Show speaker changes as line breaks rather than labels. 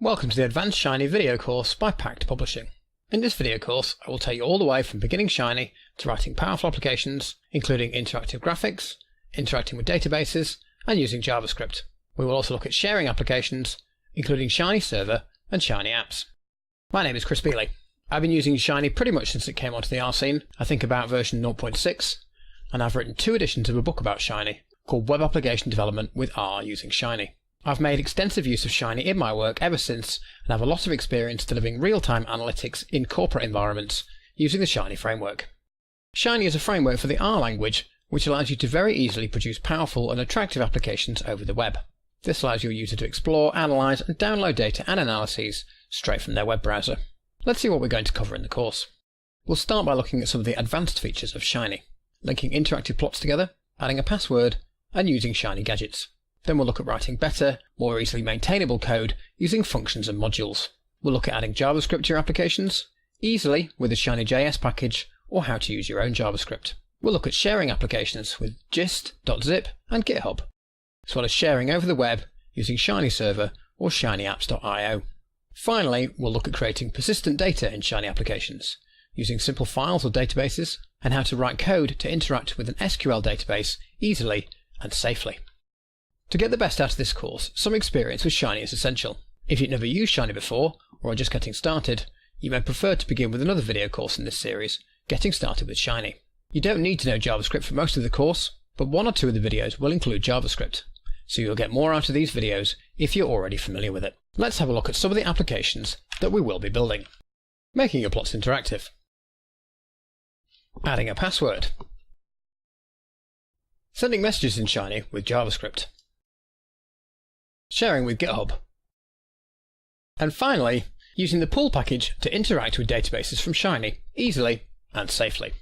Welcome to the Advanced Shiny video course by Packt Publishing. In this video course, I will take you all the way from beginning Shiny to writing powerful applications, including interactive graphics, interacting with databases, and using JavaScript. We will also look at sharing applications, including Shiny Server and Shiny Apps. My name is Chris Bealey. I've been using Shiny pretty much since it came onto the R scene, I think about version 0.6, and I've written 2 editions of a book about Shiny, called Web Application Development with R using Shiny. I've made extensive use of Shiny in my work ever since and have a lot of experience delivering real-time analytics in corporate environments using the Shiny framework. Shiny is a framework for the R language which allows you to very easily produce powerful and attractive applications over the web. This allows your user to explore, analyse and download data and analyses straight from their web browser. Let's see what we're going to cover in the course. We'll start by looking at some of the advanced features of Shiny, linking interactive plots together, adding a password and using Shiny gadgets. Then we'll look at writing better, more easily maintainable code using functions and modules. We'll look at adding JavaScript to your applications, easily with the Shiny.js package, or how to use your own JavaScript. We'll look at sharing applications with gist.zip and GitHub, as well as sharing over the web using Shiny Server or shinyapps.io. Finally, we'll look at creating persistent data in Shiny applications, using simple files or databases, and how to write code to interact with an SQL database easily and safely. To get the best out of this course, some experience with Shiny is essential. If you've never used Shiny before, or are just getting started, you may prefer to begin with another video course in this series, Getting Started with Shiny. You don't need to know JavaScript for most of the course, but 1 or 2 of the videos will include JavaScript, so you'll get more out of these videos if you're already familiar with it. Let's have a look at some of the applications that we will be building. Making your plots interactive. Adding a password. Sending messages in Shiny with JavaScript. Sharing with GitHub. And finally, using the pull package to interact with databases from Shiny easily and safely.